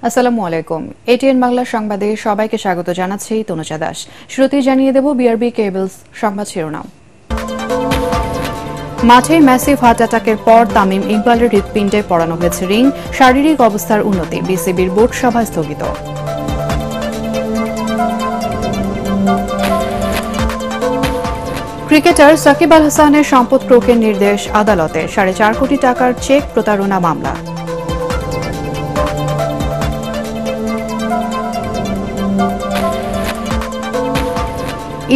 আসসালামু আলাইকুম। এটিএন বাংলা সংবাদে সবাইকে স্বাগত জানাচ্ছি তনুজা দাস। শুরুতেই জানিয়ে দেব বিআরবি কেবলস সংবাদ শিরোনাম। মাঠে ম্যাসিভ হার্ট অ্যাটাকের পর তামিম ইকবালের হৃৎপিণ্ডে পড়ানো হয়েছে রিং, শারীরিক অবস্থার উন্নতি, বিসিবির বোর্ড সভা স্থগিত। ক্রিকেটার সাকিব আল হাসানের সম্পদ ক্রোকের নির্দেশ আদালতে, 4.5 কোটি টাকার চেক প্রতারণা মামলা।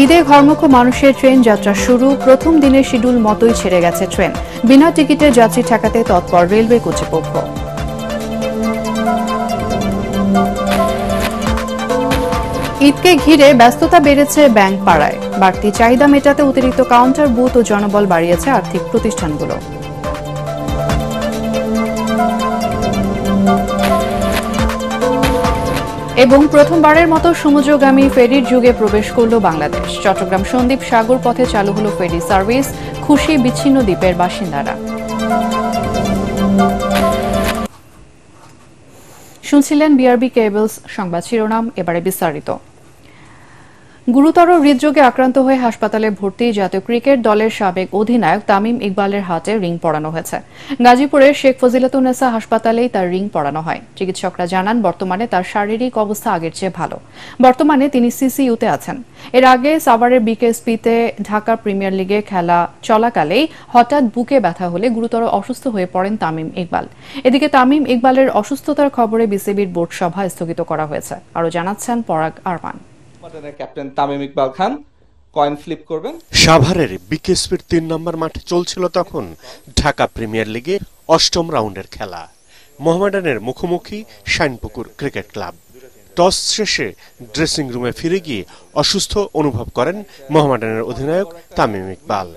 ঈদে ঘরমুখ মানুষের ট্রেন যাত্রা শুরু, প্রথম দিনের শিডিউল মতোই ছেড়ে গেছে ট্রেন, বিনা টিকিটের যাত্রী ঠেকাতে তৎপর রেলওয়ে কর্তৃপক্ষ। ঈদকে ঘিরে ব্যস্ততা বেড়েছে ব্যাংক পাড়ায়, বাড়তি চাহিদা মেটাতে অতিরিক্ত কাউন্টার বুথ ও জনবল বাড়িয়েছে আর্থিক প্রতিষ্ঠানগুলো। এবং প্রথমবারের মতো সমুদ্রগামী ফেরির যুগে প্রবেশ করল বাংলাদেশ। চট্টগ্রাম সন্দ্বীপ সাগর পথে চালু হলো ফেরি সার্ভিস, খুশি বিচ্ছিন্ন দ্বীপের বাসিন্দারা। শুনছিলেন বিআরবি কেবলস সংবাদ শিরোনাম, এবারে বিস্তারিত। গুরুতর হৃদরোগে আক্রান্ত হয়ে হাসপাতালে ভর্তি জাতীয় ক্রিকেট দলের সাবেক অধিনায়ক তামিম ইকবালের হাতে রিং পরানো হয়েছে। গাজীপুরের শেখ ফজিলাতুন্নেসা হাসপাতালেই তার রিং পরানো হয়। চিকিৎসকরা জানান বর্তমানে তার শারীরিক অবস্থা আগের চেয়ে ভালো। বর্তমানে তিনি সিসিইউতে আছেন। এর আগে সাভারের বিকেএসপিতে ঢাকা প্রিমিয়ার লিগে খেলা চলাকালেই হঠাৎ বুকে ব্যথা হলে গুরুতর অসুস্থ হয়ে পড়েন তামিম ইকবাল। এদিকে তামিম ইকবালের অসুস্থতার খবরে বিসিবির বোর্ড সভা স্থগিত করা হয়েছে। আরও জানাচ্ছেন পরাগ আরমান। ক্যাপ্টেন তামিম ইকবাল খান কয়েন ফ্লিপ করবেন। সাভারের বিকেএসপির 3 নম্বর মাঠে চলছিল তখন ঢাকা প্রিমিয়ার লিগে 8ম রাউন্ডের খেলা। মোহামেডানের মুখোমুখি শাইনপুকুর ক্রিকেট ক্লাব। টস শেষে ড্রেসিং রুমে ফিরে গিয়ে অসুস্থ অনুভব করেন মোহামেডানের অধিনায়ক তামিম ইকবাল।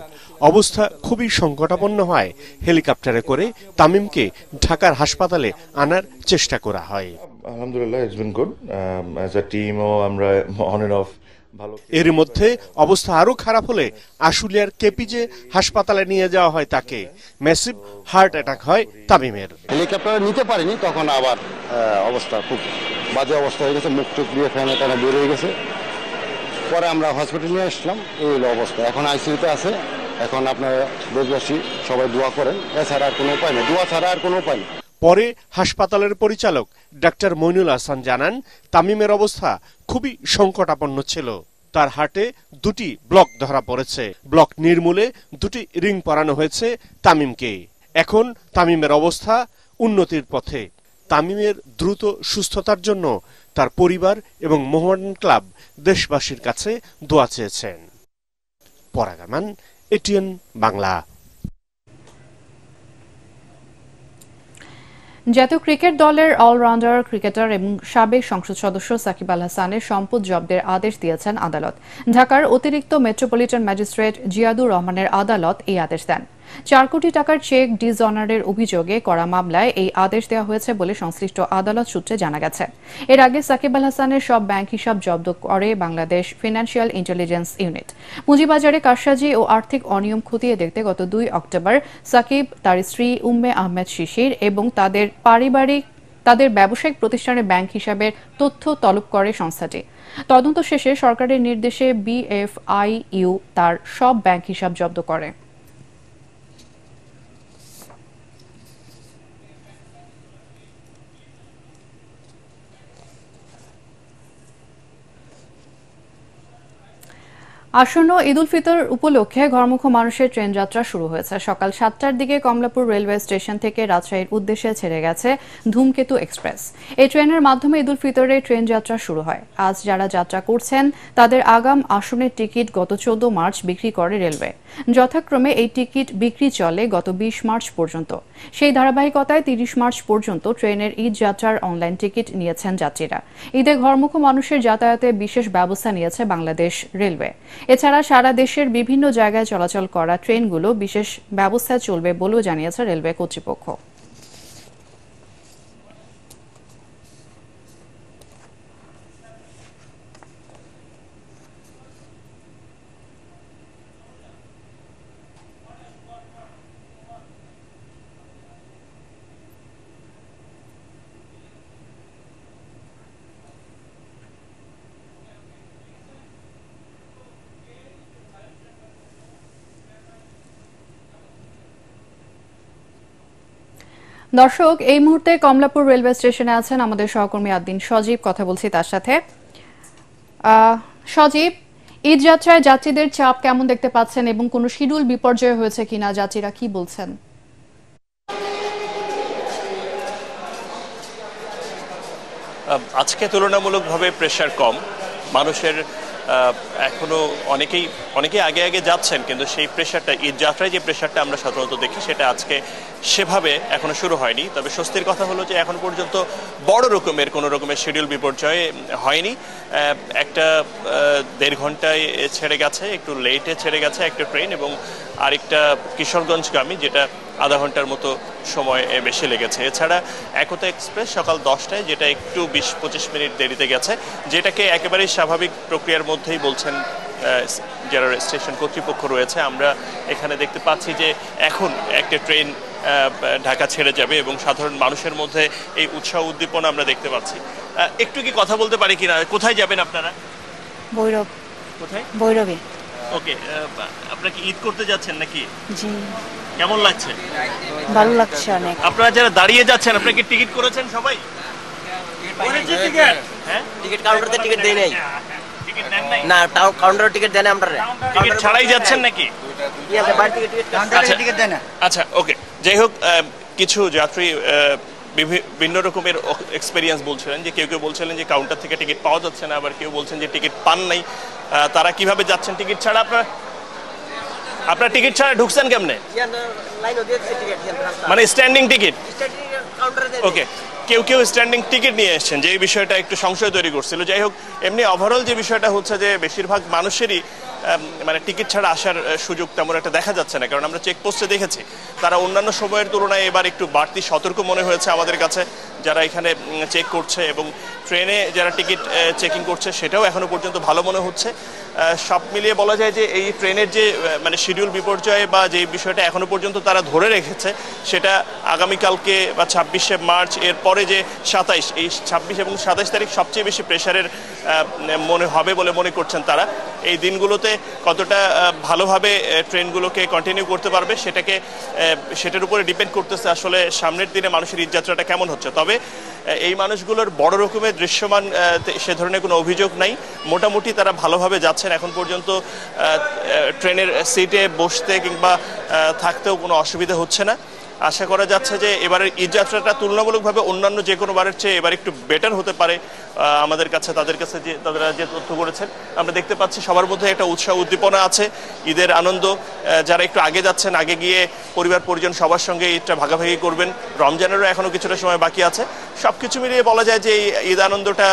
অবস্থা খুবই সংকটাপন্ন হয় হেলিকপ্টারে করে তামিমকে ঢাকার হাসপাতালে আনার চেষ্টা করা হয়। আলহামদুলিল্লাহ, it's been good as a team, ও আমরা অন এন্ড অফ ভালো। এর মধ্যে অবস্থা আরো খারাপ হলে আশুলিয়ার কেপিজে হাসপাতালে নিয়ে যাওয়া হয় তাকে। ম্যাসিভ হার্ট অ্যাটাক হয় তামিমের। হেলিকপ্টারে নিতে পারিনি, তখন আবার অবস্থা খুব বাজে অবস্থা হয়ে গেছে, মুখ টুক দিয়ে ফ্যানে টানে বের হয়ে গেছে। পরে আমরা হসপিটালে নিয়ে আসলাম, এই হলো অবস্থা। এখন আইসিইউতে আছে। এখন আপনারা দেশবাসী সবাই দোয়া করেন, এছাড়া আর কোনো উপায় নেই, দোয়া ছাড়া আর কোনো উপায় নেই। পরে হাসপাতালের পরিচালক ডাক্তার মইনুল হাসান জানান তামিমের অবস্থা খুবই সংকটাপন্ন ছিল। তার হার্টে 2টি ব্লক ধরা পড়েছে। ব্লক নির্মূলে 2টি রিং পরানো হয়েছে তামিমকে। এখন তামিমের অবস্থা উন্নতির পথে। তামিমের দ্রুত সুস্থতার জন্য তার পরিবার এবং মোহামেডান ক্লাব দেশবাসীর কাছে দোয়া চেয়েছেন। পরাগ আরমান, এটিএন বাংলা। জাতীয় ক্রিকেট দলের অলরাউন্ডার ক্রিকেটার এবং সাবেক সংসদ সদস্য সাকিব আল হাসানের সম্পদ জব্দের আদেশ দিয়েছেন আদালত। ঢাকার অতিরিক্ত মেট্রোপলিটন ম্যাজিস্ট্রেট জিয়াদুর রহমানের আদালত এই আদেশ দেন। 4 কোটি টাকার চেক ডিসঅনারের অভিযোগে করা মামলায় এই আদেশ দেওয়া হয়েছে বলে সংশ্লিষ্ট আদালত সূত্রে জানা গেছে। এর আগে সাকিব আল হাসানের সব ব্যাংক হিসাব জব্দ করে বাংলাদেশ ফিনান্সিয়াল ইন্টেলিজেন্স ইউনিট। পুঁজিবাজারে কারসাজি ও আর্থিক অনিয়ম খতিয়ে দেখতে গত 2 অক্টোবর সাকিব, তার স্ত্রী উম্মে আহমেদ শিশির এবং তাদের ব্যবসায়িক প্রতিষ্ঠানের ব্যাংক হিসাবের তথ্য তলব করে সংস্থাটি। তদন্ত শেষে সরকারের নির্দেশে বিএফআইইউ তার সব ব্যাংক হিসাব জব্দ করে। আসন্ন ঈদ উল ফিতর উপলক্ষে ঘরমুখ মানুষের ট্রেন যাত্রা শুরু হয়েছে। সকাল 7টার দিকে কমলাপুর রেলওয়ে স্টেশন থেকে রাজশাহীর উদ্দেশ্যে ছেড়ে গেছে ধূমকেতু এক্সপ্রেস। এই ট্রেনের মাধ্যমে ঈদ উল ফিতরে ট্রেন যাত্রা শুরু হয়। আজ যারা যাত্রা করছেন তাদের আগাম আসনের টিকিট গত 14 মার্চ বিক্রি করে রেলওয়ে। যথাক্রমে এই টিকিট বিক্রি চলে গত 20 মার্চ পর্যন্ত। সেই ধারাবাহিকতায় 30 মার্চ পর্যন্ত ট্রেনের ঈদ যাত্রার অনলাইন টিকিট নিয়েছেন যাত্রীরা। ঈদে ঘরমুখ মানুষের যাতায়াতে বিশেষ ব্যবস্থা নিয়েছে বাংলাদেশ রেলওয়ে। এছাড়া সারা দেশের বিভিন্ন জায়গায় চলাচল করা ট্রেনগুলো বিশেষ ব্যবস্থায় চলবে বলেও জানিয়েছে রেলওয়ে কর্তৃপক্ষ। দর্শক, এই মুহূর্তে কমলাপুর রেলওয়ে স্টেশনে আছেন আমাদের সহকর্মী আদ্দিন সজীব, কথা বলছি তার সাথে। সজীব, ঈদ যাত্রায় যাত্রীদের চাপ কেমন দেখতে পাচ্ছেন এবং কোনো শিডিউল বিপর্যয় হয়েছে কিনা, যাত্রীরা কি বলছেন? আজকে তুলনামূলকভাবে প্রেশার কম, মানুষের এখনো অনেকেই আগে আগে যাচ্ছেন, কিন্তু সেই প্রেশারটা, ঈদ যাত্রায় যে প্রেশারটা আমরা সাধারণত দেখি সেটা আজকে সেভাবে এখনো শুরু হয়নি। তবে স্বস্তির কথা হলো যে এখন পর্যন্ত বড় রকমের কোনো রকমের শিডিউল বিপর্যয় হয়নি। একটা 1.5 ঘন্টায় ছেড়ে গেছে, একটু লেটে ছেড়ে গেছে একটা ট্রেন, এবং আরেকটা কিশোরগঞ্জগামী যেটা আধা ঘন্টার মতো সময় বেশি লেগেছে। এছাড়া একতা এক্সপ্রেস সকাল 10টায়, যেটা একটু 20-25 মিনিট দেরিতে গেছে, যেটাকে একেবারেই স্বাভাবিক প্রক্রিয়ার মধ্যেই বলছেন যারা স্টেশন কর্তৃপক্ষ রয়েছে। আমরা এখানে দেখতে পাচ্ছি যে এখন একটা ট্রেন ঢাকা ছেড়ে যাবে এবং সাধারণ মানুষের মধ্যে এই উৎসাহ উদ্দীপনা আমরা দেখতে পাচ্ছি। একটু কি কথা বলতে পারি কিনা, কোথায় যাবেন আপনারা? ভৈরব। কোথায়? ভৈরবে। ওকে, আপনারা কি ঈদ করতে যাচ্ছেন নাকি? জি। কেমন লাগছে? ভালো লাগছে অনেক। আপনারা যারা দাঁড়িয়ে যাচ্ছেন, আপনারা কি টিকিট করেছেন সবাই? হ্যাঁ, টিকিট কাউন্টারে টিকিট দেই নাই। টিকিট নেন নাই? না, কাউন্টারে টিকিট দেন আমরা। টিকিট ছাড়াই যাচ্ছেন নাকি? কি আছে বাড়ি থেকে টিকিট কাউন্টারে টিকিট দেন না। আচ্ছা, ওকে। যাই হোক, কিছু যাত্রী বিভিন্ন রকমের এক্সপেরিয়েন্স বলছিলেন, যে কেউ কেউ বলছিলেন যে কাউন্টার থেকে টিকিট পাওয়া যাচ্ছে না, আবার কেউ বলছেন যে টিকিট পান নাই। তারা কিভাবে যাচ্ছেন টিকিট ছাড়া? আপনার টিকিট ছাড়া ঢুকছেন কেমনে? মানে স্ট্যান্ডিং টিকিট? ওকে, কেউ কেউ স্ট্যান্ডিং টিকিট নিয়ে এসেছেন, যে এই বিষয়টা একটু সংশয় তৈরি করছিল। যাই হোক, এমনি ওভারঅল যে বিষয়টা হচ্ছে যে বেশিরভাগ মানুষেরই মানে টিকিট ছাড়া আসার সুযোগ তেমন একটা দেখা যাচ্ছে না, কারণ আমরা চেকপোস্টে দেখেছি তারা অন্যান্য সময়ের তুলনায় এবার একটু বাড়তি সতর্ক মনে হয়েছে আমাদের কাছে, যারা এখানে চেক করছে, এবং ট্রেনে যারা টিকিট চেকিং করছে সেটাও এখনো পর্যন্ত ভালো মনে হচ্ছে। সব মিলিয়ে বলা যায় যে এই ট্রেনের যে মানে শিডিউল বিপর্যয় বা যে বিষয়টা এখনো পর্যন্ত তারা ধরে রেখেছে, সেটা আগামীকালকে বা 26শে মার্চ, এরপরে যে 27, এই 26 এবং 27 তারিখ সবচেয়ে বেশি প্রেশারের মনে হবে বলে মনে করছেন তারা। এই দিনগুলোতে কতটা ভালোভাবে ট্রেনগুলোকে কন্টিনিউ করতে পারবে সেটার উপরে ডিপেন্ড করতেছে আসলে সামনের দিনে মানুষের ঈদযাত্রাটা কেমন হচ্ছে। তবে এই মানুষগুলোর বড় রকমের দৃশ্যমান সে ধরনের কোনো অভিযোগ নাই, মোটামুটি তারা ভালোভাবে যাচ্ছেন। এখন পর্যন্ত ট্রেনের সিটে বসতে কিংবা থাকতেও কোনো অসুবিধা হচ্ছে না। আশা করা যাচ্ছে যে এবারের ঈদযাত্রাটা তুলনামূলকভাবে অন্যান্য যে কোনো বারের চেয়ে এবার একটু বেটার হতে পারে। আমাদের কাছে তাদের কাছে যে তারা যে তথ্য করেছেন, আমরা দেখতে পাচ্ছি সবার মধ্যে একটা উৎসাহ উদ্দীপনা আছে, ঈদের আনন্দ। যারা একটু আগে যাচ্ছেন, আগে গিয়ে পরিবার পরিজন সবার সঙ্গে ঈদটা ভাগাভাগি করবেন। রমজানেরও এখনও কিছুটা সময় বাকি আছে। সব কিছু মিলিয়ে বলা যায় যে এই ঈদ আনন্দটা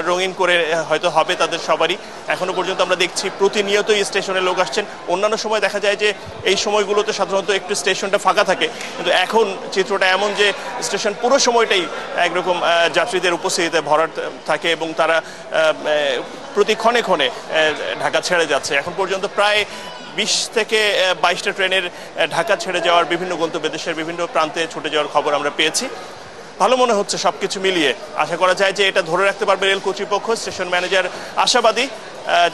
রঙিন করে হয়তো হবে তাদের সবারই। এখনো পর্যন্ত আমরা দেখছি প্রতিনিয়তই স্টেশনে লোক আসছেন। অন্যান্য সময় দেখা যায় যে এই সময়গুলোতে সাধারণত একটু স্টেশনটা ফাঁকা থাকে, কিন্তু এখন চিত্রটা এমন যে স্টেশন পুরো সময়টাই একরকম যাত্রীদের উপস্থিতিতে ভরাট থাকে, এবং তারা প্রতি ক্ষণে ক্ষণে ঢাকা ছেড়ে যাচ্ছে। এখন পর্যন্ত প্রায় 20 থেকে 22টা ট্রেনের ঢাকা ছেড়ে যাওয়ার, বিভিন্ন গন্তব্য দেশের বিভিন্ন প্রান্তে ছুটে যাওয়ার খবর আমরা পেয়েছি। ভালো মনে হচ্ছে সবকিছু মিলিয়ে। আশা করা যায় যে এটা ধরে রাখতে পারবে রেল কর্তৃপক্ষ। স্টেশন ম্যানেজার আশাবাদী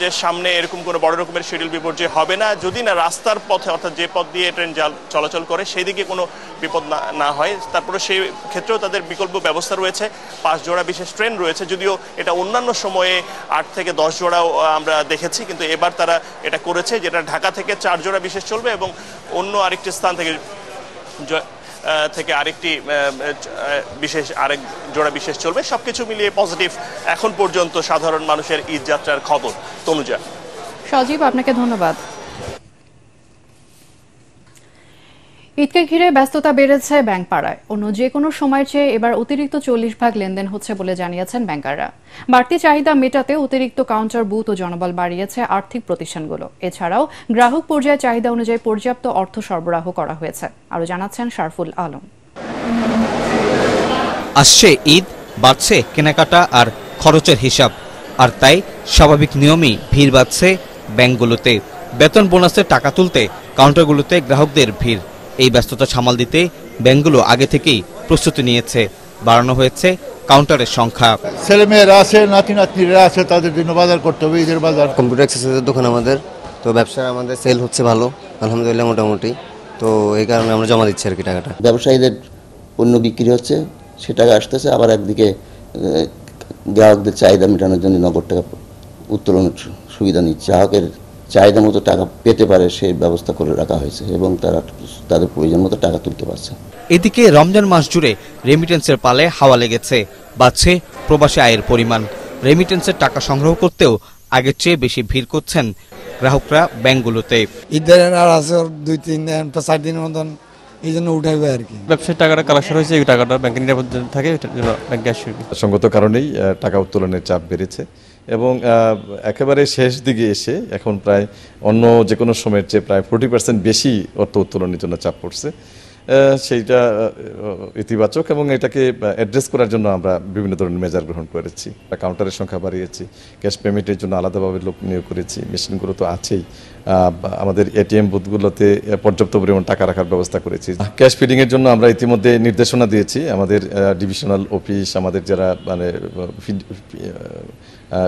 যে সামনে এরকম কোনো বড় রকমের শিডিউল বিপর্যয় হবে না, যদি না রাস্তার পথে, অর্থাৎ যে পথ দিয়ে ট্রেন চলাচল করে সেই দিকে কোনো বিপদ না হয়। তারপরে সেই ক্ষেত্রেও তাদের বিকল্প ব্যবস্থা রয়েছে। 5 জোড়া বিশেষ ট্রেন রয়েছে, যদিও এটা অন্যান্য সময়ে 8 থেকে 10 জোড়াও আমরা দেখেছি, কিন্তু এবার তারা এটা করেছে, যেটা ঢাকা থেকে 4 জোড়া বিশেষ চলবে এবং অন্য আরেকটি স্থান থেকে আরেকটি আরেক জোড়া বিশেষ চলবে। সবকিছু মিলিয়ে পজিটিভ এখন পর্যন্ত সাধারণ মানুষের ঈদ যাত্রার খবর। তনুজা। সজীব, আপনাকে ধন্যবাদ। ঈদকে ঘিরে ব্যস্ততা বেড়েছে ব্যাংক পাড়ায়। অন্য যে কোনো সময়ের চেয়ে এবার অতিরিক্ত 40 ভাগ লেনদেন হচ্ছে বলে জানিয়েছেন ব্যাংকাররা। বাড়তি চাহিদা মেটাতে অতিরিক্ত কাউন্টার বুথ ও জনবল বাড়িয়েছে আর্থিক প্রতিষ্ঠানগুলো। এছাড়াও গ্রাহক পর্যায়ে চাহিদা অনুযায়ী পর্যাপ্ত অর্থ সরবরাহ করা হয়েছে। আরও জানাচ্ছেন শারফুল আলম। আসছে ঈদ, বাড়ছে কেনাকাটা আর খরচের হিসাব, আর তাই স্বাভাবিক নিয়মেই ভিড় বাড়ছে ব্যাংকগুলোতে। বেতন বোনাসের টাকা তুলতে কাউন্টারগুলোতে গ্রাহকদের ভিড়। এই ব্যস্ততা সামাল দিতে ব্যাংকগুলো আগে থেকেই প্রস্তুতি নিয়েছে। বাড়ানো হয়েছে কাউন্টারের সংখ্যা। ছেলেমেয়েরা আছে, নাতি নাতনিরা আছে, তাদের জন্য বাজার করতে হবে, ঈদের বাজার। কম্পিউটার অ্যাক্সেসরিজের দোকান আমাদের, তো ব্যবসা আমাদের সেল হচ্ছে ভালো আলহামদুলিল্লাহ মোটামুটি, তো এই কারণে আমরা জমা দিচ্ছি আর কি টাকাটা। ব্যবসায়ীদের পণ্য বিক্রি হচ্ছে, সে টাকা আসতেছে, আবার একদিকে গ্রাহকদের চাহিদা মেটানোর জন্য নগদ টাকা উত্তোলনের সুবিধা নিচ্ছে। গ্রাহকের চাহিদা মতো টাকা পেতে পারে সেই ব্যবস্থা করে রাখা হয়েছে এবং তারা তাদের প্রয়োজন মতো টাকা তুলতে পারছে। এদিকে রমজান মাস জুড়ে রেমিটেন্সের পালে হাওয়া লেগেছে, বাড়ছে প্রবাসী আয়ের পরিমাণ। রেমিটেন্সের টাকা সংগ্রহ করতেও আগের চেয়ে বেশি ভিড় করছেন গ্রাহকরা ব্যাংকগুলোতে। ঈদের আর আছে 2-3-4 দিনের মতন, এই জন্য উঠাইবে আর কি। ব্যবসায়িক টাকাটা কালেকশন হয়েছে, এই টাকাটা ব্যাংকে নিরাপদ থাকে, এটার জন্য ব্যাংকে আসে। সঙ্গত কারণেই টাকা উত্তোলনের চাপ বেড়েছে এবং একেবারে শেষ দিকে এসে এখন প্রায় অন্য যে কোনো সময়ের চেয়ে প্রায় 40% বেশি অর্থ উত্তোলনের জন্য চাপ পড়ছে। সেইটা ইতিবাচক এবং এটাকে অ্যাড্রেস করার জন্য আমরা বিভিন্ন ধরনের মেজার গ্রহণ করেছি। কাউন্টারের সংখ্যা বাড়িয়েছি, ক্যাশ পেমেন্টের জন্য আলাদাভাবে লোক নিয়োগ করেছি, মেশিনগুলো তো আছেই, আমাদের এটিএম বুথগুলোতে পর্যাপ্ত পরিমাণ টাকা রাখার ব্যবস্থা করেছি। ক্যাশ ফিডিংয়ের জন্য আমরা ইতিমধ্যে নির্দেশনা দিয়েছি আমাদের ডিভিশনাল অফিস, আমাদের যারা মানে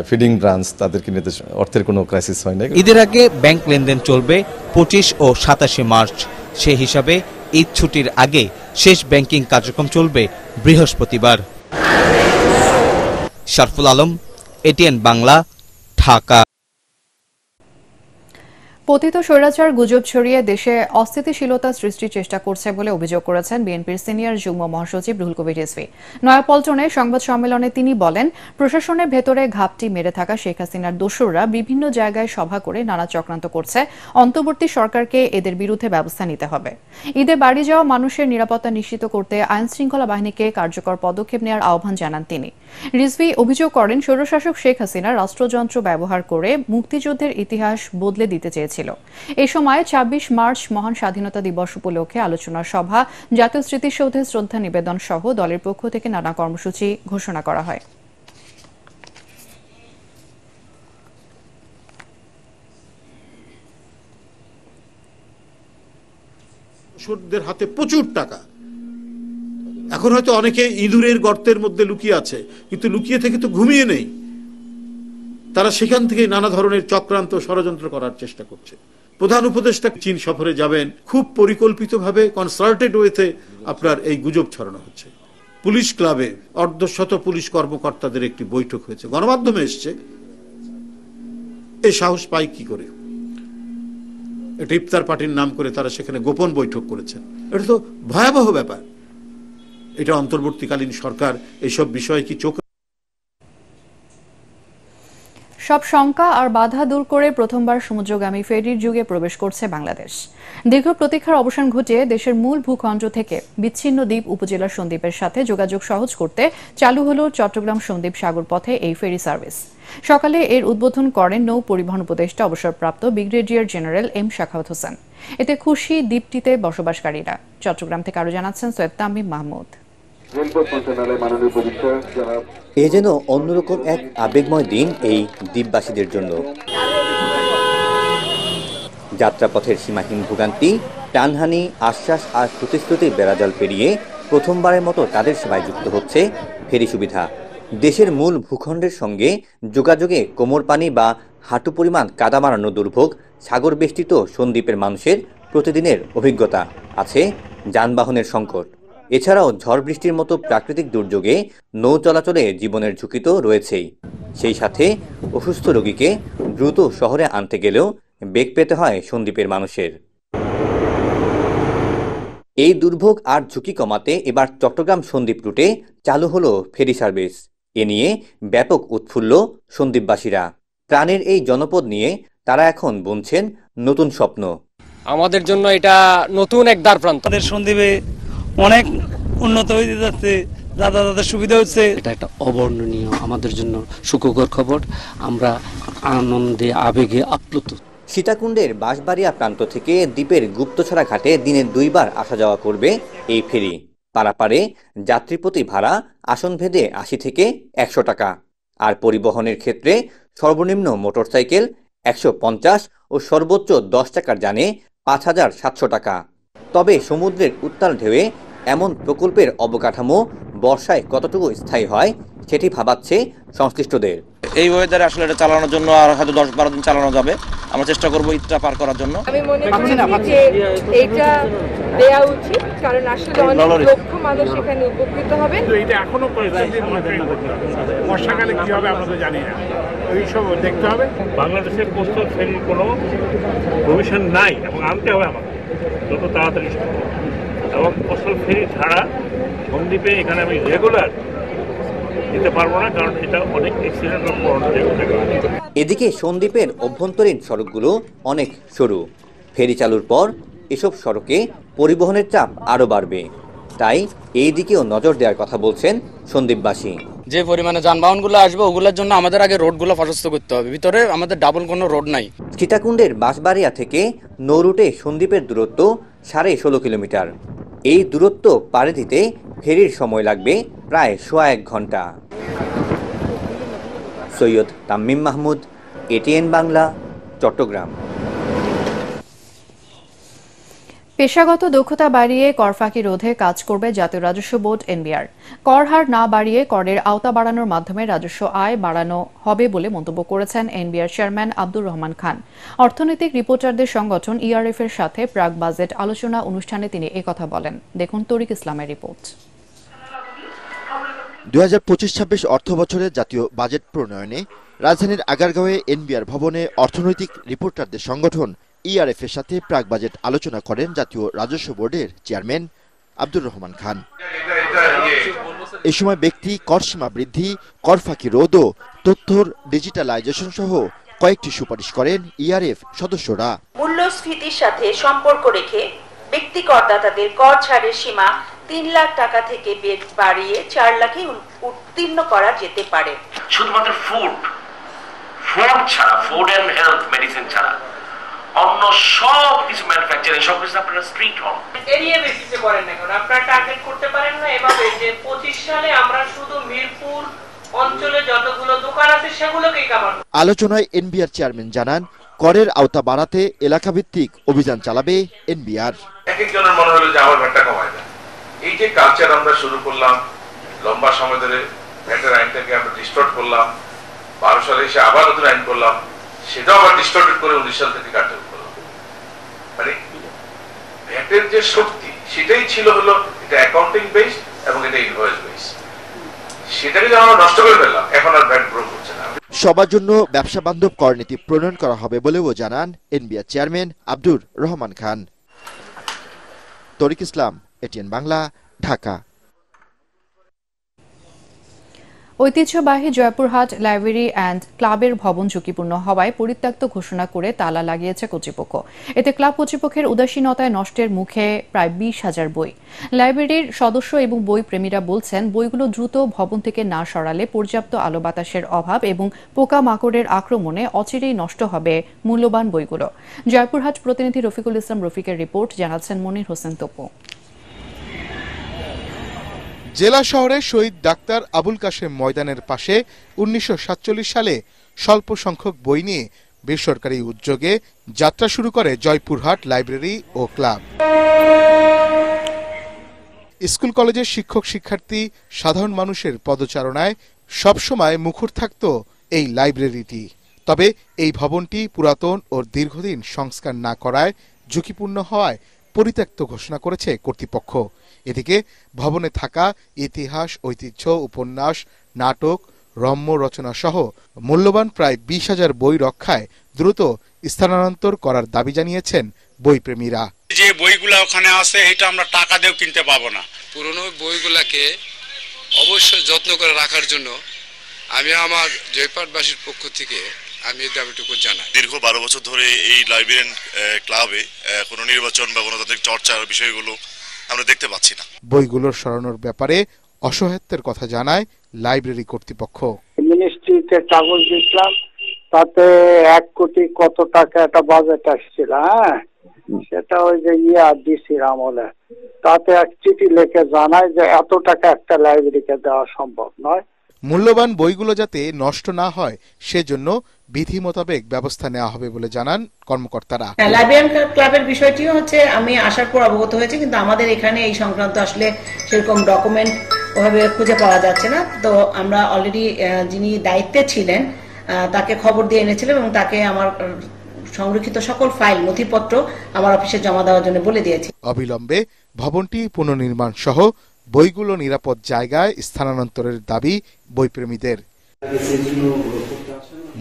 ফিডিং ব্রাঞ্চ, তাদেরকে নির্দেশ, অর্থের কোনো ক্রাইসিস হয় না। ঈদের আগে ব্যাংক লেনদেন চলবে 25 ও 27 মার্চ। সেই হিসাবে ঈদ ছুটির আগে শেষ ব্যাংকিং কার্যক্রম চলবে বৃহস্পতিবার। শরফুল আলম, এটিএন বাংলা, ঢাকা। পতিত স্বৈরাচার গুজব ছড়িয়ে দেশে অস্থিতিশীলতা সৃষ্টির চেষ্টা করছে বলে অভিযোগ করেছেন বিএনপির সিনিয়র যুগ্ম মহাসচিব রুহুল কবির রিজভী। নয়াপল্টনে সংবাদ সম্মেলনে তিনি বলেন, প্রশাসনের ভেতরে ঘাপটি মেরে থাকা শেখ হাসিনার দোসররা বিভিন্ন জায়গায় সভা করে নানা চক্রান্ত করছে। অন্তর্বর্তী সরকারকে এদের বিরুদ্ধে ব্যবস্থা নিতে হবে। ঈদে বাড়ি যাওয়া মানুষের নিরাপত্তা নিশ্চিত করতে আইনশৃঙ্খলা বাহিনীকে কার্যকর পদক্ষেপ নেওয়ার আহ্বান জানান তিনি। রিজভী অভিযোগ করেন, স্বৈরশাসক শেখ হাসিনা রাষ্ট্রযন্ত্র ব্যবহার করে মুক্তিযুদ্ধের ইতিহাস বদলে দিতে চেয়েছিল। এই সময় ২৬ মার্চ মহান স্বাধীনতা দিবস উপলক্ষে আলোচনা সভা, জাতীয় স্মৃতিসৌধে শ্রদ্ধা নিবেদন সহ দলের পক্ষ থেকে নানা কর্মসূচি ঘোষণা করা হয়। দোসরদের হাতে প্রচুর টাকা, এখন হয়তো অনেকে ইঁদুরের গর্তের মধ্যে লুকিয়ে আছে, কিন্তু লুকিয়ে থেকে তো ঘুমিয়ে নেই। তারা সেখান থেকে নানা ধরনের চক্রান্ত ষড়যন্ত্র করার চেষ্টা করছে। প্রধান উপদেষ্টা চীন সফরে যাবেন, খুব পরিকল্পিতভাবে কনসাল্টেড ওয়েতে আপনার এই গুজব ছড়ানো হচ্ছে। পুলিশ ক্লাবে অর্ধশত পুলিশ কর্মকর্তাদের একটি বৈঠক হয়েছে, গণমাধ্যমে এসছে। এই সাহস পায় কি করে? একটা ইফতার পার্টির নাম করে তারা সেখানে গোপন বৈঠক করেছেন। এটা তো ভয়াবহ ব্যাপার। এটা অন্তর্বর্তীকালীন সরকার এইসব বিষয়ে কি চোখ? সব শঙ্কা আর বাধা দূর করে প্রথমবার সমুদ্রগামী ফেরির যুগে প্রবেশ করছে বাংলাদেশ। দীর্ঘ প্রতীক্ষার অবসান ঘটিয়ে দেশের মূল ভূখণ্ড থেকে বিচ্ছিন্ন দ্বীপ উপজেলার সন্দ্বীপের সাথে যোগাযোগ সহজ করতে চালু হল চট্টগ্রাম সন্দ্বীপ সাগর পথে এই ফেরি সার্ভিস। সকালে এর উদ্বোধন করেন নৌ পরিবহন উপদেষ্টা অবসরপ্রাপ্ত brigadier general M Shakhawat Hossain. এতে খুশি দ্বীপটিতে বসবাসকারীরা। চট্টগ্রাম থেকে আরো জানাচ্ছেন সৈয়দ তামিম মাহমুদ। এ যেন অন্যরকম এক আবেগময় দিন এই দ্বীপবাসীদের জন্য। যাত্রাপথের সীমাহীন ভোগান্তি, টানহানি, আশ্বাস আর প্রতিশ্রুতির বেড়াজাল পেরিয়ে প্রথমবারের মতো তাদের সেবায় যুক্ত হচ্ছে ফেরি সুবিধা। দেশের মূল ভূখণ্ডের সঙ্গে যোগাযোগে কোমর পানি বা হাঁটু পরিমাণ কাদা মারানো দুর্ভোগ সাগর বেষ্টিত সন্দ্বীপের মানুষের প্রতিদিনের অভিজ্ঞতা। আছে যানবাহনের সংকট। এছাড়াও ঝড় বৃষ্টির মতো প্রাকৃতিক দুর্যোগে নৌ চলাচলে জীবনের ঝুঁকি তো রয়েছেই। সেই সাথে অসুস্থ রোগীকে দ্রুত শহরে আনতে গেলেও বেগ পেতে হয় সন্দ্বীপের মানুষের। এই দুর্ভোগ আর ঝুঁকি কমাতে এবার চট্টগ্রাম সন্দ্বীপ রুটে চালু হলো ফেরি সার্ভিস। এ নিয়ে ব্যাপক উৎফুল্ল সন্দ্বীপবাসীরা। প্রাণের এই জনপদ নিয়ে তারা এখন বুনছেন নতুন স্বপ্ন। আমাদের জন্য এটা নতুন এক দ্বারপ্রান্ত। সন্দ্বীপে অনেক উন্নত হয়ে যাচ্ছে, যাতায়াতের সুবিধা হচ্ছে। এটা একটা অবর্ণনীয় আমাদের জন্য সুখকর খবর। আমরা আনন্দে আবেগে আপ্লুত। সীতাকুণ্ডের বাঁশবাড়িয়া প্রান্ত থেকে দ্বীপের গুপ্তছড়া ঘাটে দিনে 2 বার আসা যাওয়া করবে এই ফেরি। পারাপারে যাত্রীপ্রতি ভাড়া আসনভেদে 80 থেকে 100 টাকা। আর পরিবহনের ক্ষেত্রে সর্বনিম্ন মোটরসাইকেল 150 ও সর্বোচ্চ 10 টাকার যানে 5700 টাকা। তবে সমুদ্রের উত্তাল ঢেউয়ে এমন প্রকল্পের অবকাঠামো বর্ষায় কতটুকু স্থায়ী হয় সেটি ভাবাচ্ছে সংশ্লিষ্টদের। এই ওয়েদারে আসলে এটা চালানোর জন্য আর হয়তো 10-12 দিন চালানো যাবে। আমরা চেষ্টা করব ঈদটা পার করার জন্য। আমি মনে করি যে এটা দেয়া উচিত, কারণ আসলে অনেক লক্ষ মানুষ এখানে উপকৃত হবেন। এটা এখনো বর্ষাকালে কি হবে আমরা তো জানি না, এইসব দেখতে হবে। বাংলাদেশের কোস্টাল ফেরির কোনো প্রভিশন নাই এবং আনতে হবে আমাকে যত তাড়াতাড়ি সম্ভব। এবং কোস্টাল ফেরি ছাড়া সন্দ্বীপে এখানে আমি রেগুলার যেতে পারবো না, কারণ এটা অনেক অ্যাক্সিডেন্ট এদিকে সন্দ্বীপের অভ্যন্তরীণ সড়কগুলো অনেক সরু। ফেরি চালুর পর এসব সড়কে পরিবহনের চাপ আরও বাড়বে, তাই এই দিকেও নজর দেওয়ার কথা বলছেন সন্দ্বীপবাসী। যে পরিমাণে যানবাহনগুলো আসবে ওগুলোর জন্য আমাদের আগে রোডগুলো প্রশস্ত করতে হবে, ভিতরে আমাদের ডাবল কোনো রোড নাই। সীতাকুণ্ডের বাঁশবাড়িয়া থেকে নৌ রুটে সন্দ্বীপের দূরত্ব 16.5 কিলোমিটার। এই দূরত্ব পাড়ি দিতে ফেরির সময় লাগবে প্রায় 1.5 ঘন্টা। সৈয়দ তামিম মাহমুদ, এটিএন বাংলা, চট্টগ্রাম। পেশাগত দক্ষতা বাড়িয়ে কর ফাঁকি রোধে কাজ করবে জাতীয় রাজস্ব বোর্ড এনবিআর। কর হার না বাড়িয়ে করের আওতা বাড়ানোর মাধ্যমে রাজস্ব আয় বাড়ানো হবে বলে মন্তব্য করেছেন এনবিআর চেয়ারম্যান আব্দুর রহমান খান। অর্থনৈতিক রিপোর্টারদের সংগঠন ইআরএফ এর সাথে প্রাক বাজেট আলোচনা অনুষ্ঠানে তিনি একথা বলেন। দেখুন তরিক ইসলামের রিপোর্ট। 2025-26 অর্থ বছরে জাতীয় বাজেট প্রণয়নে রাজধানীর আগারগাঁওয়ে এনবিআর ভবনে অর্থনৈতিক রিপোর্টারদের সংগঠন ইআরএফ এর সাথে প্রাক বাজেট আলোচনা করেন জাতীয় রাজস্ব বোর্ডের চেয়ারম্যান আব্দুর রহমান খান। এ সময় ব্যক্তি কর সীমা বৃদ্ধি, কর ফাঁকি রোধ ও তথ্যর ডিজিটালাইজেশন সহ কয়েকটি সুপারিশ করেন ইআরএফ সদস্যরা। মূল্যস্ফীতির সাথে সম্পর্ক রেখে ব্যক্তি করদাতাদের কর ছাড়ের সীমা 3 লাখ টাকা থেকে বাড়িয়ে 4 লাখে উত্তীর্ণ করা যেতে পারে। শুধুমাত্র ফুড ছাড়া, ফুড এন্ড হেলথ মেডিসিন ছাড়া অন্য সব কিছু ম্যানুফ্যাকচারিং সব কিছু আপনারা স্ট্রিক্ট হন। এরিয়া বেসিসে করেন না, কারণ আপনারা টার্গেট করতে পারেন না এভাবে যে 25 সালে আমরা শুধু মিরপুর অঞ্চলে যতগুলো দোকান আছে সেগুলোকেই কভার করব। আলোচনায় এনবিআর চেয়ারম্যান জানান, করের আওতা বাড়াতে এলাকাভিত্তিক অভিযান চালাবে এনবিআর। একজনের মনে হলো যে আমার ভ্যাটটা কমায় দেয়, এই যে কালচার আমরা শুরু করলাম লম্বা সময় ধরে, ভ্যাটের আইনটাকে আমরা ডিস্টর্ট করলাম, 12 সালে এসে আবার নতুন আইন করলাম, সেটাও আবার ডিস্টর্টেড করে 19 সাল থেকে কার্যকর করলাম। মানে ভ্যাটের যে শক্তি সেটাই ছিল হলো এটা অ্যাকাউন্টিং বেসড এবং এটা ইনভয়েস বেসড, সেটাকে যখন আমরা নষ্ট করে ফেললাম এখন আর ভ্যাট গ্রো করছে না। সবার জন্য ব্যবসা বান্ধব করনীতি প্রণয়ন করা হবে বলেও জানান এনবিআর চেয়ারম্যান আব্দুর রহমান খান। তরিক ইসলাম, এটিএন বাংলা, ঢাকা। ঐতিহ্যবাহী জয়পুরহাট লাইব্রেরি অ্যান্ড ক্লাবের ভবন ঝুঁকিপূর্ণ হওয়ায় পরিত্যক্ত ঘোষণা করে তালা লাগিয়েছে কর্তৃপক্ষ। এতে ক্লাব কর্তৃপক্ষের উদাসীনতায় নষ্টের মুখে প্রায় 20,000 বই। লাইব্রেরির সদস্য এবং বই প্রেমীরা বলছেন, বইগুলো দ্রুত ভবন থেকে না সরালে পর্যাপ্ত আলো বাতাসের অভাব এবং পোকামাকড়ের আক্রমণে অচিরেই নষ্ট হবে মূল্যবান বইগুলো। জয়পুরহাট প্রতিনিধি রফিকুল ইসলাম রফিকের রিপোর্ট, জানাচ্ছেন মনির হোসেন তপু। জেলা শহরের শহীদ ডাক্তার আবুল কাশেম ময়দানের পাশে 1947 সালে স্বল্প সংখ্যক বই নিয়ে বেসরকারি উদ্যোগে যাত্রা শুরু করে জয়পুরহাট লাইব্রেরি ও ক্লাব। স্কুল কলেজের শিক্ষক শিক্ষার্থী সাধারণ মানুষের পদচারণায় সবসময় মুখর থাকত এই লাইব্রেরিটি। তবে এই ভবনটি পুরাতন ও দীর্ঘদিন সংস্কার না করায় ঝুঁকিপূর্ণ হওয়ায় পরিত্যক্ত ঘোষণা করেছে কর্তৃপক্ষ। এদিকে ভবনে থাকা ইতিহাস, ঐতিহ্য, উপন্যাস, নাটক, রম্য রচনা সহ মূল্যবান প্রায় 20,000 বই রক্ষায় দ্রুত স্থানান্তর করার দাবি জানিয়েছেন বইপ্রেমীরা। যে বইগুলা ওখানে আছে এটা আমরা টাকা দিয়েও কিনতে পাবো না। পুরনো বইগুলাকে অবশ্যই যত্ন করে রাখার জন্য আমি আমার জয়পুরহাটবাসীর পক্ষ থেকে আমি এই দাবিটুকু জানাই। দীর্ঘ 12 বছর ধরে এই লাইব্রেরি ক্লাবে কোনো নির্বাচন বা গণতান্ত্রিক চর্চার বিষয়গুলো আমরা দেখতে পাচ্ছি না। বইগুলোর সরানোর ব্যাপারে অসহায়ত্বের কথা জানায় লাইব্রেরি কর্তৃপক্ষ। মিনিস্ট্রিতে কাগজ দিলাম, তাতে 1 কোটি কত টাকা একটা বাজেট আসছিল, সেটা ওই যে ডিসির আমলে, তাতে এক চিঠি লিখে জানায় যে এত টাকা একটা লাইব্রেরিকে দেওয়া সম্ভব নয়। মূল্যবান বইগুলো যাতে নষ্ট না হয় সেজন্য বিধি মোতাবেক ব্যবস্থা নেওয়া হবে বলে জানান কর্মকর্তারা। লাইব্রেরিয়ান ক্লাবের বিষয়টিও হচ্ছে আমি আসার পর অবগত হয়েছে, কিন্তু আমাদের এখানে এই সংক্রান্ত আসলে সেরকম ডকুমেন্ট ওভাবে খুঁজে পাওয়া যাচ্ছে না। তো আমরা অলরেডি যিনি দায়িত্বে ছিলেন তাকে খবর দিয়ে এনেছিলাম এবং তাকে আমার সংরক্ষিত সকল ফাইল নথিপত্র আমার অফিসে জমা দেওয়ার জন্য বলে দিয়েছি। অবিলম্বে ভবনটি পুনর্নির্মাণ সহ বইগুলো নিরাপদ জায়গায় স্থানান্তরের দাবি বইপ্রেমীদের।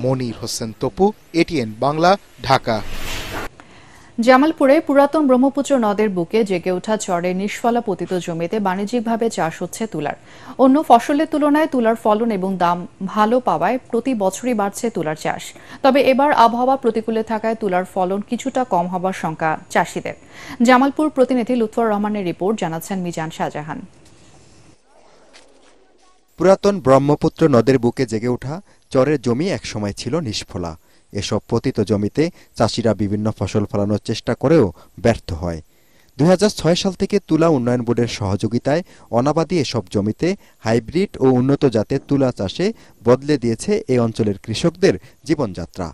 মনির হোসেন তপু, এটিএন বাংলা, ঢাকা। জামালপুরে পুরাতন ব্রহ্মপুত্র নদের বুকে জেগে ওঠা চরে নিষ্ফলা পতিত জমিতে বাণিজ্যিকভাবে চাষ হচ্ছে তুলার। অন্য ফসলের তুলনায় তুলার ফলন এবং দাম ভালো পাওয়ায় প্রতি বছরই বাড়ছে তুলার চাষ। তবে এবার আবহাওয়া প্রতিকূলে থাকায় তুলার ফলন কিছুটা কম হবার শঙ্কা চাষিদের। জামালপুর প্রতিনিধি লুৎফর রহমানের রিপোর্ট, জানাচ্ছেন মিজান শাহজাহান। পুরাতন ব্রহ্মপুত্র নদের বুকে জেগে ওঠা চরের জমি একসময় ছিল নিষ্ফলা। এসব পতিত জমিতে চাষিরা বিভিন্ন ফসল ফলানোর চেষ্টা করেও ব্যর্থ হয়। 2006 সাল থেকে তুলা উন্নয়ন বোর্ডের সহযোগিতায় অনাবাদী এসব জমিতে হাইব্রিড ও উন্নত জাতের তুলা চাষে বদলে দিয়েছে এই অঞ্চলের কৃষকদের জীবনযাত্রা।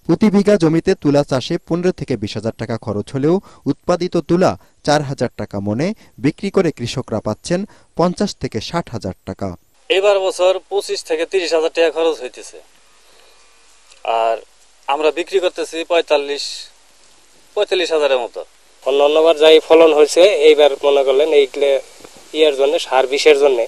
প্রতি বিঘা জমিতে তুলা চাষে 15 থেকে 20 হাজার টাকা খরচ হলেও উৎপাদিত তুলা 4 হাজার টাকা মনে বিক্রি করে কৃষকরা পাচ্ছেন 50 থেকে 60 হাজার টাকা। এবার বছর 25 থেকে 30 হাজার টাকা খরচ হইতেছে, আর আমরা বিক্রি করতেছি 45 হাজারের মতো। অন্যবার যাই ফলন হয়েছে, এইবার মনে করলেন এইগুলো ইয়ার জন্য সার বিষের জন্য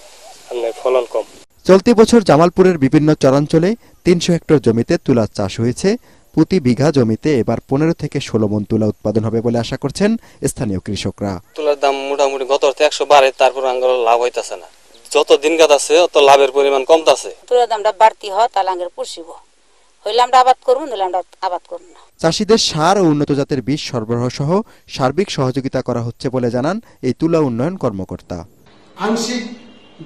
ফলন কম। চলতি বছর জামালপুরের বিভিন্ন চরাঞ্চলে 300 হেক্টর জমিতে তুলা চাষ হয়েছে। প্রতি বিঘা জমিতে এবার 15 থেকে 16 মণ তুলা উৎপাদন হবে বলে আশা করছেন স্থানীয় কৃষকরা। তুলার দাম মোটামুটি গত 112, তারপর আঙ্গুর লাভ হইতাছে না। যত দিন কাটাচ্ছে অত লাভের পরিমাণ কমতাছে। তুলার দামটা বাড়তি হয়, তাহলে আঙ্গুর পুষিব, হইলে আমরা আবাদ করবো, নাহলে আমরা আবাদ করব না। চাষিদের সার ও উন্নত জাতের বীজ সরবরাহ সহ সার্বিক সহযোগিতা করা হচ্ছে বলে জানান এই তুলা উন্নয়ন কর্মকর্তা। আংশিক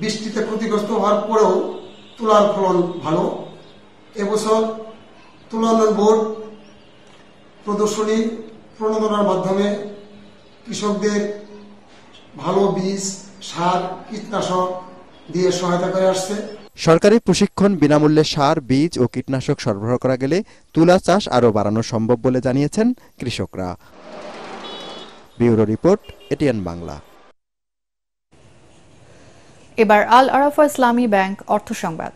বৃষ্টিতে ক্ষতিগ্রস্ত হওয়ার পরেও তুলার ফলন ভালো। এবছর তুলা উন্নয়ন বোর্ড প্রদর্শনী প্রণোদনার মাধ্যমে কৃষকদের ভালো বীজ, সার, কীটনাশক দিয়ে সহায়তা করে আসছে। সরকারি প্রশিক্ষণ, বিনামূল্যে সার, বীজ ও কীটনাশক সরবরাহ করা গেলে তুলা চাষ আরও বাড়ানো সম্ভব বলে জানিয়েছেন কৃষকরা। Bureau report, ATN Bangla. এবার আল আরাফা ইসলামী ব্যাংক অর্থ সংবাদ।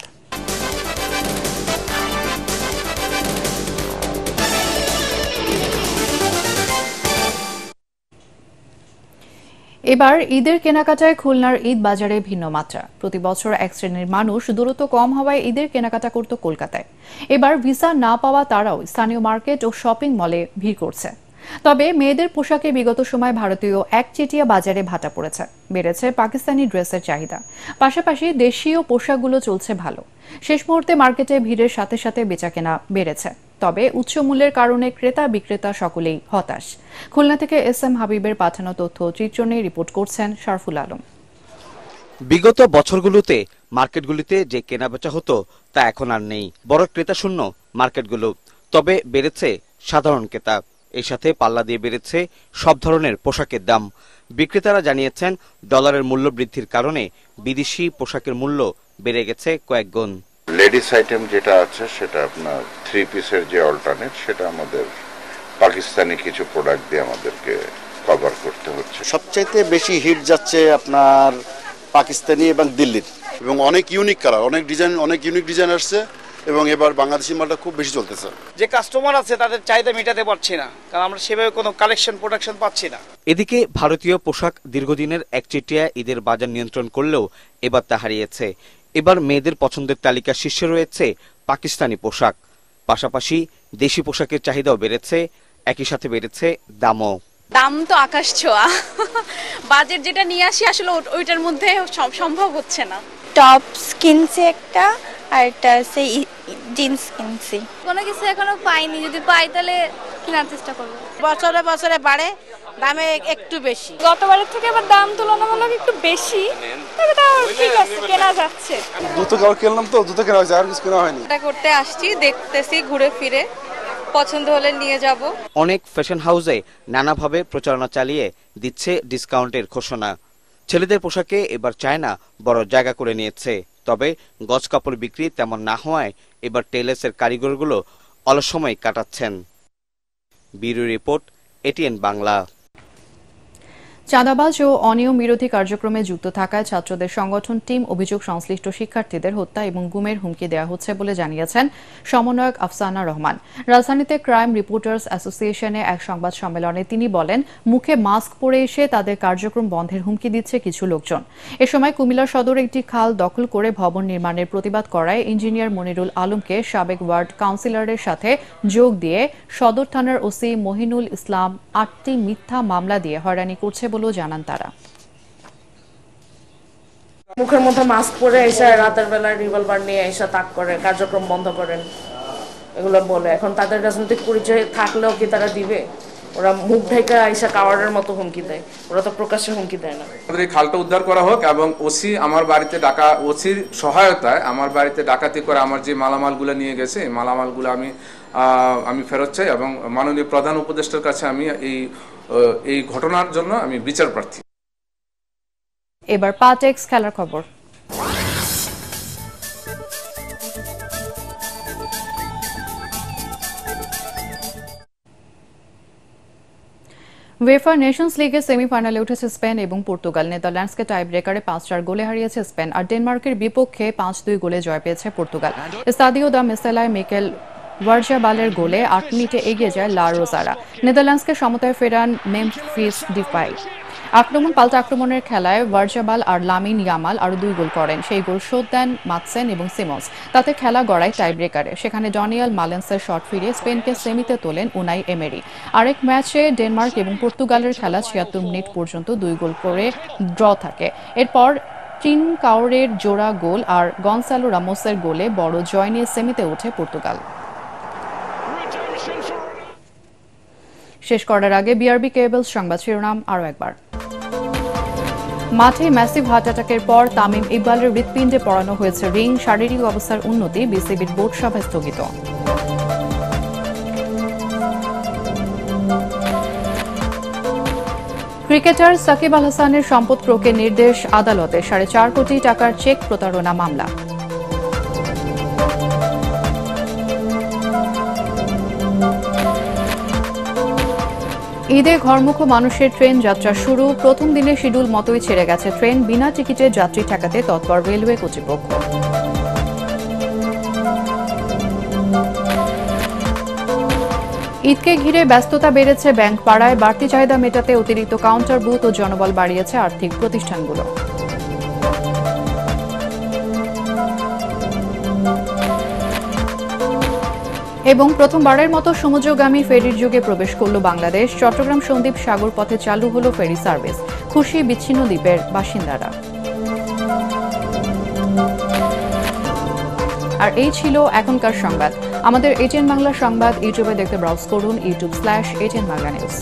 এবার ঈদের কেনাকাটায় খুলনার ঈদ বাজারে ভিন্ন মাত্রা। প্রতি বছর এক শ্রেণীর মানুষ দূরত্ব কম হওয়ায় ঈদের কেনাকাটা করত কলকাতায়। এবার ভিসা না পাওয়া তারাও স্থানীয় মার্কেট ও শপিং মলে ভিড় করছে। তবে মেয়েদের পোশাকে বিগত সময় ভারতীয় একচেটিয়া বাজারে ভাটা পড়েছে, বেড়েছে পাকিস্তানি ড্রেসের চাহিদা। পাশাপাশি দেশীয় পোশাকগুলো চলছে ভালো। শেষ মুহূর্তে মার্কেটে ভিড়ের সাথে সাথে বেচাকেনা বেড়েছে। তবে উচ্চ মূল্যের কারণে ক্রেতা বিক্রেতা সকলেই হতাশ। খুলনা থেকে SM হাবিবের পাঠানো তথ্য চিত্রণে রিপোর্ট করছেন শারফুল আলম। বিগত বছরগুলোতে মার্কেটগুলিতে যে কেনাবেচা হতো তা এখন আর নেই। বড় ক্রেতা শূন্য মার্কেটগুলো। তবে বেড়েছে সাধারণ ক্রেতা। এর সাথে পাল্লা দিয়ে বেড়েছে সব ধরনের পোশাকের দাম। বিক্রেতারা জানিয়েছেন ডলারের মূল্য বৃদ্ধির কারণে বিদেশি পোশাকের মূল্য বেড়ে গেছে কয়েক গুণ। লেডিস আইটেম যেটা আছে সেটা আপনার 3 পিসের যে অল্টারনেট, সেটা আমাদের পাকিস্তানি কিছু প্রোডাক্ট দিয়ে আমাদেরকে কভার করতে হচ্ছে। সবচাইতে বেশি হিট যাচ্ছে আপনার পাকিস্তানি এবং দিল্লির, এবং অনেক ইউনিক কালার, অনেক ইউনিক ডিজাইন আসছে, এবং এবার বাংলাদেশি মালটা খুব বেশি চলতেছে। যে কাস্টমার আছে তাদের চাহিদা মেটাতে পারছি না, কারণ আমরা সেভাবে কোনো কালেকশন প্রোডাকশন পাচ্ছি না। এদিকে ভারতীয় পোশাক দীর্ঘদিনের একচেটিয়া ঈদের বাজার নিয়ন্ত্রণ করলেও এবার তা হারিয়েছে। এবার মেয়েদের পছন্দের তালিকা শীর্ষে রয়েছে পাকিস্তানি পোশাক। পাশাপাশি দেশি পোশাকের চাহিদাও বেড়েছে, একই সাথে বেড়েছে দামও। দাম তো আকাশ ছোঁয়া, বাজেট যেটা নিয়ে আসি আসলে ওইটার মধ্যে সম্ভব হচ্ছে না। টপস কিনছি একটা, আর একটা সেই জিন্স কিনছি। কোনো কিছু এখনো পাইনি, যদি পাই তাহলে কেনার চেষ্টা করবো। বছরে বছরে বাড়ে, দামে একটু বেশি। গতবারের থেকে এবার দাম তুলনামূলক একটু বেশি, তবে তাও ঠিক আছে, কেনা যাচ্ছে। জুতো কাপড় কিনলাম তো, জুতো কেনা হয়েছে, আর কিছু কেনা হয়নি। এটা করতে আসছি, দেখতেছি, ঘুরে ফিরে পছন্দ হলে নিয়ে যাব। অনেক ফ্যাশন হাউসে নানাভাবে প্রচারণা চালিয়ে দিচ্ছে ডিসকাউন্টের ঘোষণা। ছেলেদের পোশাকে এবার চায়না বড় জায়গা করে নিয়েছে। তবে গজ কাপড় বিক্রি তেমন না হওয়ায় এবার টেইলার্সের কারিগরগুলো অলস সময় কাটাচ্ছেন। Bureau report, ATN Bangla. চাঁদাবাজ ও অনিয়ম বিরোধী কার্যক্রমে যুক্ত থাকায় ছাত্রদের সংগঠন টিম অভিযোগ সংশ্লিষ্ট শিক্ষার্থীদের হত্যা এবং গুমের হুমকি দেওয়া হচ্ছে বলে জানিয়েছেন সমন্বয়ক আফসানা রহমান। রাজধানীতে ক্রাইম রিপোর্টার্স অ্যাসোসিয়েশনে এক সংবাদ সম্মেলনে তিনি বলেন, মুখে মাস্ক পরে এসে তাদের কার্যক্রম বন্ধের হুমকি দিচ্ছে কিছু লোকজন। এ সময় কুমিল্লা সদর একটি খাল দখল করে ভবন নির্মাণের প্রতিবাদ করায় ইঞ্জিনিয়ার মনিরুল আলমকে সাবেক ওয়ার্ড কাউন্সিলরের সাথে যোগ দিয়ে সদর থানার ওসি মহিনুল ইসলাম 8টি মিথ্যা মামলা দিয়ে হয়রানি করছে বলেও জানান তারা। মুখের মধ্যে মাস্ক পরে এসে রাতের বেলায় রিভলভার নিয়ে এসে তাক করে কার্যক্রম বন্ধ করেন এগুলো বলে। এখন তাদের রাজনৈতিক পরিচয় থাকলেও কি তারা দিবে? ওরা মুখ ঢেকে এসে কাওয়ার্ডের মতো হুমকি দেয়, ওরা তো প্রকাশ্যে হুমকি দেয় না। আমাদের এই খালটা উদ্ধার করা হোক এবং ওসি আমার বাড়িতে ওসির সহায়তায় আমার বাড়িতে ডাকাতি করে আমার যে মালামালগুলো নিয়ে গেছে এই মালামালগুলো আমি ফেরত চাই এবং মাননীয় প্রধান উপদেষ্টার কাছে আমি এই ঘটনার জন্য আমি বিচার প্রার্থী। এবার পাটেক্স খেলার খবর। উয়েফা নেশনস লিগের সেমিফাইনালে উঠেছে স্পেন এবং পর্তুগাল। নেদারল্যান্ডসকে টাই ব্রেকারে 5-4 গোলে হারিয়েছে স্পেন, আর ডেনমার্কের বিপক্ষে 5-2 গোলে জয় পেয়েছে পর্তুগাল। স্তাদিও দা মেসেলায় মিকেল ওয়ার্জাবালের গোলে 8 মিনিটে এগিয়ে যায় লা রোজারা। নেদারল্যান্ডসকে সমতায় ফেরান মেমফিস ডিপাই। আক্রমণ পাল্টা আক্রমণের খেলায় ওয়ার্জাবাল আর লামিন ইয়ামাল আরও 2 গোল করেন। সেই গোল শোধ দেন মাতসেন এবং সিমন্স। তাতে খেলা গড়ায় টাই ব্রেকারে। সেখানে ডনিয়াল মালেন্সের শট ফিরিয়ে স্পেনকে সেমিতে তোলেন উনাই এমেরি। আরেক ম্যাচে ডেনমার্ক এবং পর্তুগালের খেলা 76 মিনিট পর্যন্ত 2 গোল করে ড্র থাকে। এরপর টিন কাওরের জোড়া গোল আর গনসালো রামোসের গোলে বড় জয় নিয়ে সেমিতে ওঠে পর্তুগাল। শেষ করার আগে বিআরবি কেবলস সংবাদ শিরোনাম আরও একবার। মাঠে ম্যাসিভ হার্ট অ্যাটাকের পর তামিম ইকবালের হৃৎপিণ্ডে পড়ানো হয়েছে রিং। শারীরিক অবস্থার উন্নতি, বিসিবির বোর্ড সভা স্থগিত। ক্রিকেটার সাকিব আল হাসানের সম্পদ ক্রোকের নির্দেশ আদালতে। 4.5 কোটি টাকার চেক প্রতারণা মামলা। ঈদে ঘরমুখ মানুষের ট্রেন যাত্রা শুরু। প্রথম দিনে শিডিউল মতোই ছেড়ে গেছে ট্রেন। বিনা টিকিটে যাত্রী ঠেকাতে তৎপর রেলওয়ে কর্তৃপক্ষ। ঈদকে ঘিরে ব্যস্ততা বেড়েছে ব্যাংক পাড়ায়। বাড়তি চাহিদা মেটাতে অতিরিক্ত কাউন্টার বুথ ও জনবল বাড়িয়েছে আর্থিক প্রতিষ্ঠানগুলো। এবং প্রথমবারের মতো সমুদ্রগামী ফেরির যুগে প্রবেশ করল বাংলাদেশ। চট্টগ্রাম সন্দ্বীপ সাগর পথে চালু হলো ফেরি সার্ভিস। খুশি বিচ্ছিন্ন দ্বীপের বাসিন্দারা। আর এই ছিল এখনকার সংবাদ। আমাদের এটিএন বাংলা সংবাদ ইউটিউবে দেখতে ব্রাউজ করুন youtube/ATN Bangla News।